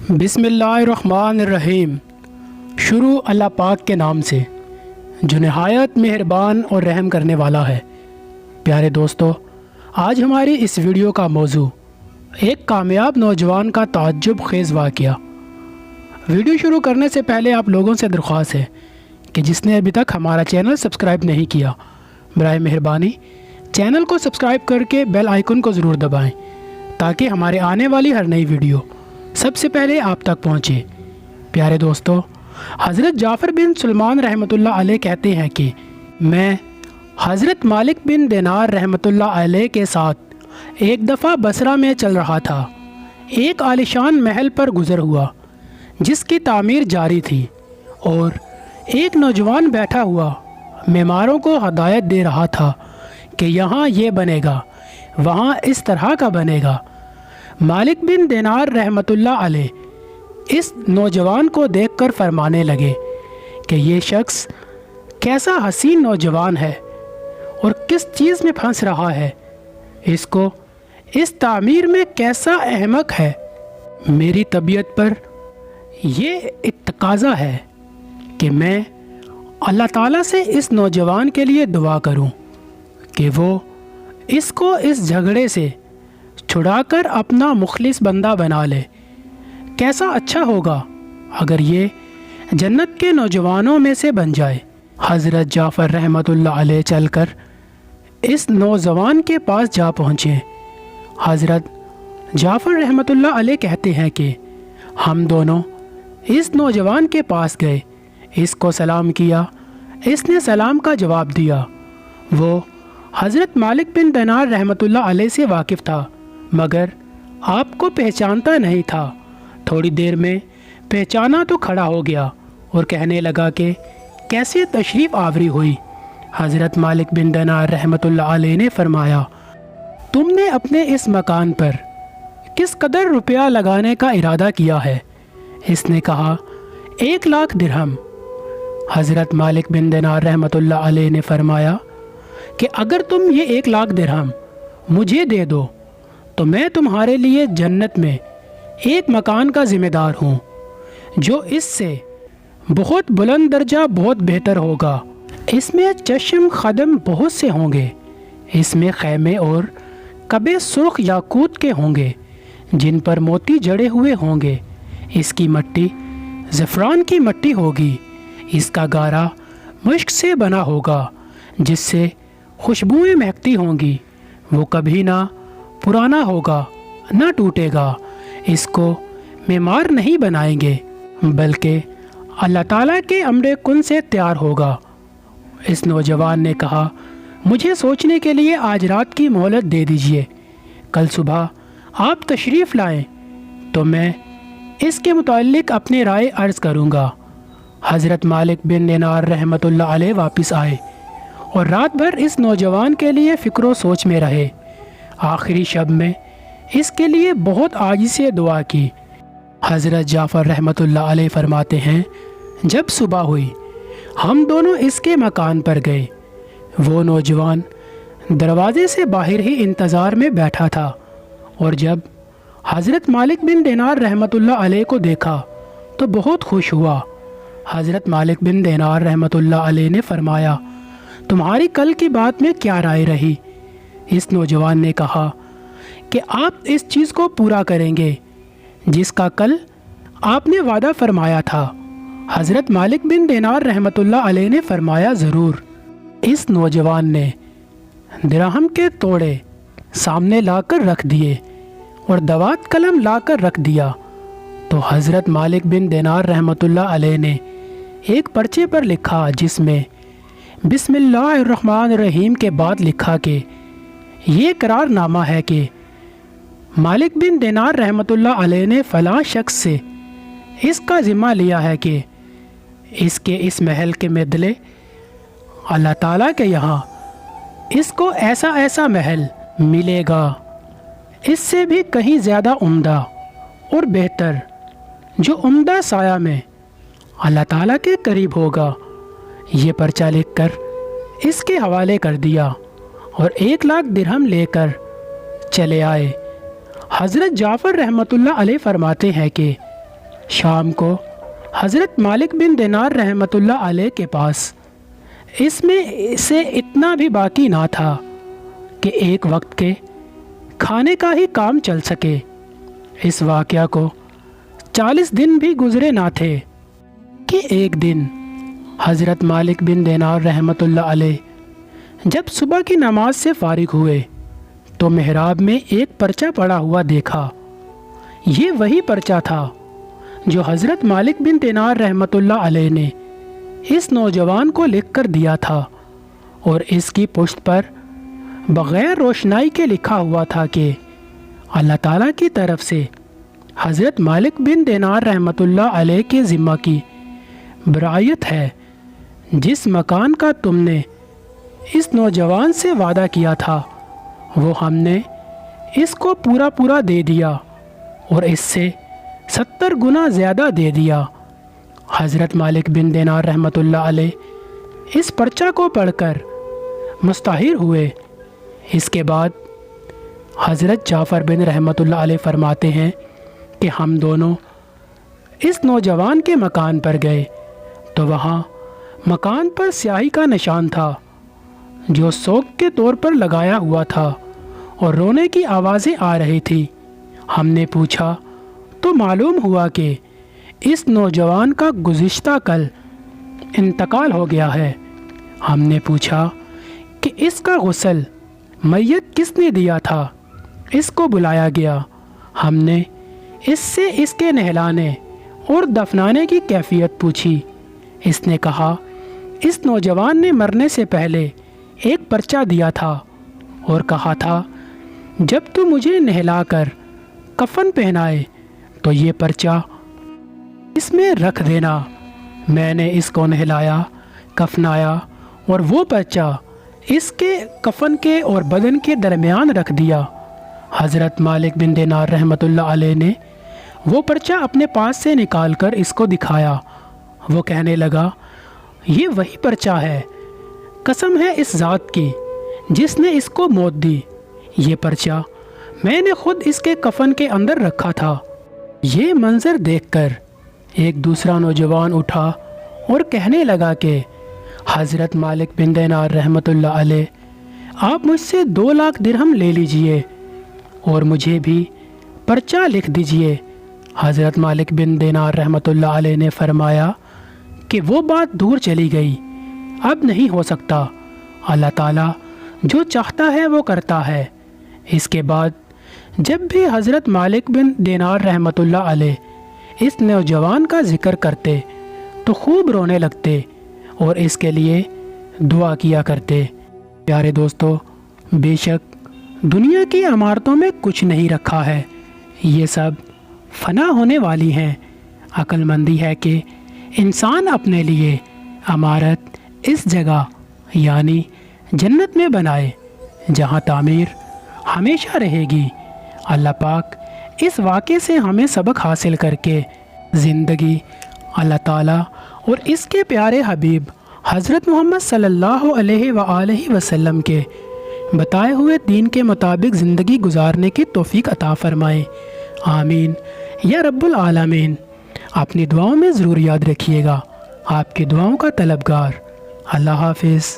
बिस्मिल्लाहिर्रहमानिर्रहीम। शुरू अल्लाह पाक के नाम से जो नहायत मेहरबान और रहम करने वाला है। प्यारे दोस्तों, आज हमारी इस वीडियो का मौजू एक कामयाब नौजवान का ताज्जुब खेज़ वाक़या। वीडियो शुरू करने से पहले आप लोगों से दरख्वास्त है कि जिसने अभी तक हमारा चैनल सब्सक्राइब नहीं किया, बराए मेहरबानी चैनल को सब्सक्राइब करके बेल आइकन को ज़रूर दबाएं ताकि हमारे आने वाली हर नई वीडियो सबसे पहले आप तक पहुँचे। प्यारे दोस्तों, हज़रत जाफ़र बिन सुलेमान रहमतुल्लाह अलैह कहते हैं कि मैं हज़रत मालिक बिन दिनार रहमतुल्लाह अलैह के साथ एक दफ़ा बसरा में चल रहा था। एक आलिशान महल पर गुज़र हुआ जिसकी तामीर जारी थी और एक नौजवान बैठा हुआ मेमारों को हदायत दे रहा था कि यहाँ ये बनेगा, वहाँ इस तरह का बनेगा। मालिक बिन दिनार रहमतुल्लाह अलैह इस नौजवान को देखकर फरमाने लगे कि ये शख्स कैसा हसीन नौजवान है और किस चीज़ में फंस रहा है, इसको इस तामीर में कैसा अहमक है। मेरी तबीयत पर ये तकाज़ा है कि मैं अल्लाह ताला से इस नौजवान के लिए दुआ करूं कि वो इसको इस झगड़े से छुड़ाकर अपना मुखलिस बंदा बना ले। कैसा अच्छा होगा अगर ये जन्नत के नौजवानों में से बन जाए। हज़रत जाफ़र रहमतुल्लाह अलैह चलकर इस नौजवान के पास जा पहुँचे। हज़रत जाफ़र रहमतुल्लाह अलैह कहते हैं कि हम दोनों इस नौजवान के पास गए, इसको सलाम किया, इसने सलाम का जवाब दिया। वो हज़रत मालिक बिन दिनार रहमतुल्लाह अलैह से वाकिफ़ था मगर आपको पहचानता नहीं था। थोड़ी देर में पहचाना तो खड़ा हो गया और कहने लगा कि कैसे तशरीफ़ आवरी हुई। हज़रत मालिक बिन दिनार रहमतुल्लाह अलैह ने फरमाया, तुमने अपने इस मकान पर किस कदर रुपया लगाने का इरादा किया है? इसने कहा 1 लाख दिरहम। हज़रत मालिक बिन दिनार रहमतुल्लाह अलैह ने फरमाया कि अगर तुम ये 1 लाख दिरहम मुझे दे दो तो मैं तुम्हारे लिए जन्नत में एक मकान का ज़िम्मेदार हूँ जो इससे बहुत बुलंद दर्जा, बहुत बेहतर होगा। इसमें चश्म ख़दम बहुत से होंगे, इसमें खैमे और कबे सुर्ख याकूत के होंगे जिन पर मोती जड़े हुए होंगे। इसकी मट्टी ज़फ़रान की मट्टी होगी, इसका गारा मुश्क से बना होगा जिससे खुशबुएँ महकती होंगी। वो कभी ना पुराना होगा ना टूटेगा। इसको मेमार नहीं बनाएंगे बल्कि अल्लाह ताला के अम्रे कुन से तैयार होगा। इस नौजवान ने कहा, मुझे सोचने के लिए आज रात की मोहलत दे दीजिए, कल सुबह आप तशरीफ़ लाएं तो मैं इसके मुताल्लिक़ अपनी राय अर्ज़ करूँगा। हज़रत मालिक बिन दिनार रहमतुल्लाह अलैह वापस आए और रात भर इस नौजवान के लिए फ़िक्र सोच में रहे। आखिरी शब में इसके लिए बहुत आजी से दुआ की। हज़रत जाफ़र रहमतुल्लाह अलैह फरमाते हैं, जब सुबह हुई हम दोनों इसके मकान पर गए। वो नौजवान दरवाज़े से बाहर ही इंतज़ार में बैठा था और जब हज़रत मालिक बिन दिनार रहमतुल्लाह अलैह को देखा तो बहुत खुश हुआ। हज़रत मालिक बिन दिनार रहमतुल्लाह अलैह ने फरमाया, तुम्हारी कल की बात में क्या राय रही? इस नौजवान ने कहा कि आप इस चीज़ को पूरा करेंगे जिसका कल आपने वादा फरमाया था। हज़रत मालिक बिन दिनार रहमतुल्लाह अलैह ने फरमाया, ज़रूर। इस नौजवान ने दिरहम के तोड़े सामने लाकर रख दिए और दवात कलम लाकर रख दिया तो हज़रत मालिक बिन दिनार रहमतुल्लाह अलैह ने एक पर्चे पर लिखा जिसमें बिस्मिल्लाहिर्रहमानिर्रहीम के बाद लिखा कि ये करारनामा है कि मालिक बिन दिनार रहमतुल्लाह अलैह ने फ़लाँ शख्स से इसका ज़िम्मा लिया है कि इसके इस महल के बदले अल्लाह ताला के यहाँ इसको ऐसा ऐसा महल मिलेगा, इससे भी कहीं ज़्यादा उम्दा और बेहतर, जो उम्दा साया में अल्लाह ताला के करीब होगा। ये पर्चा लिखकर इसके हवाले कर दिया और 1 लाख दिरहम लेकर चले आए। हज़रत जाफ़र रहमतुल्लाह अलैह फरमाते हैं कि شام کو حضرت مالک بن دینار رحمۃ اللہ علیہ کے پاس اس میں سے اتنا بھی باقی نہ تھا کہ ایک وقت کے کھانے کا ہی کام چل سکے۔ اس واقعہ کو 40 دن بھی گزرے نہ تھے کہ ایک دن حضرت مالک بن دینار رحمۃ اللہ علیہ جب صبح کی نماز سے فارغ ہوئے تو محراب میں ایک پرچہ پڑا ہوا دیکھا۔ یہ وہی پرچہ تھا جو حضرت مالک بن دینار رحمۃ اللہ علیہ نے اس نوجوان کو لکھ کر دیا تھا، اور اس کی پشت پر بغیر روشنائی کے لکھا ہوا تھا کہ اللہ تعالیٰ کی طرف سے حضرت مالک بن دینار رحمۃ اللہ علیہ کے ذمہ کی برائیت ہے۔ جس مکان کا تم نے اس نوجوان سے وعدہ کیا تھا وہ ہم نے اس کو پورا دے دیا، اور اس سے 70 گنا زیادہ دے دیا۔ حضرت مالک بن دینار رحمۃ اللہ علیہ اس پرچہ کو پڑھ کر مستحیر ہوئے۔ اس کے بعد حضرت جعفر بن رحمۃ اللہ علیہ فرماتے ہیں کہ ہم دونوں اس نوجوان کے مکان پر گئے تو وہاں مکان پر سیاہی کا نشان تھا جو سوگ کے طور پر لگایا ہوا تھا، اور رونے کی آوازیں آ رہی تھی۔ ہم نے پوچھا تو معلوم ہوا کہ اس نوجوان کا گزشتہ کل انتقال ہو گیا ہے۔ ہم نے پوچھا کہ اس کا غسل میت کس نے دیا تھا؟ اس کو بلایا گیا۔ ہم نے اس سے اس کے نہلانے اور دفنانے کی کیفیت پوچھی۔ اس نے کہا اس نوجوان نے مرنے سے پہلے ایک پرچہ دیا تھا اور کہا تھا جب تو مجھے نہلا کر کفن پہنائے تو یہ پرچہ اس میں رکھ دینا۔ میں نے اس کو نہلایا، کفنایا، اور وہ پرچہ اس کے کفن کے اور بدن کے درمیان رکھ دیا۔ حضرت مالک بن دینار رحمۃ اللہ علیہ نے وہ پرچہ اپنے پاس سے نکال کر اس کو دکھایا۔ وہ کہنے لگا یہ وہی پرچہ ہے، قسم ہے اس ذات کی جس نے اس کو موت دی، یہ پرچہ میں نے خود اس کے کفن کے اندر رکھا تھا۔ یہ منظر دیکھ کر ایک دوسرا نوجوان اٹھا اور کہنے لگا کہ حضرت مالک بن دینار رحمۃ اللہ علیہ آپ مجھ سے 2 لاکھ درہم لے لیجئے اور مجھے بھی پرچہ لکھ دیجئے۔ حضرت مالک بن دینار رحمۃ اللہ علیہ نے فرمایا کہ وہ بات دور چلی گئی، اب نہیں ہو سکتا، اللہ تعالیٰ جو چاہتا ہے وہ کرتا ہے۔ اس کے بعد جب بھی حضرت مالک بن دینار رحمۃ اللہ علیہ اس نوجوان کا ذکر کرتے تو خوب رونے لگتے اور اس کے لیے دعا کیا کرتے۔ پیارے دوستو، بے شک دنیا کی عمارتوں میں کچھ نہیں رکھا ہے، یہ سب فنا ہونے والی ہیں۔ عقل مندی ہے کہ انسان اپنے لیے عمارت اس جگہ یعنی جنت میں بنائے جہاں تعمیر ہمیشہ رہے گی۔ اللہ پاک اس واقعے سے ہمیں سبق حاصل کر کے زندگی اللہ تعالیٰ اور اس کے پیارے حبیب حضرت محمد صلی اللہ علیہ وآلہ وسلم کے بتائے ہوئے دین کے مطابق زندگی گزارنے کی توفیق عطا فرمائے، آمین یا رب العالمین۔ اپنی دعاؤں میں ضرور یاد رکھیے گا، آپ کی دعاؤں کا طلبگار۔ اللہ حافظ۔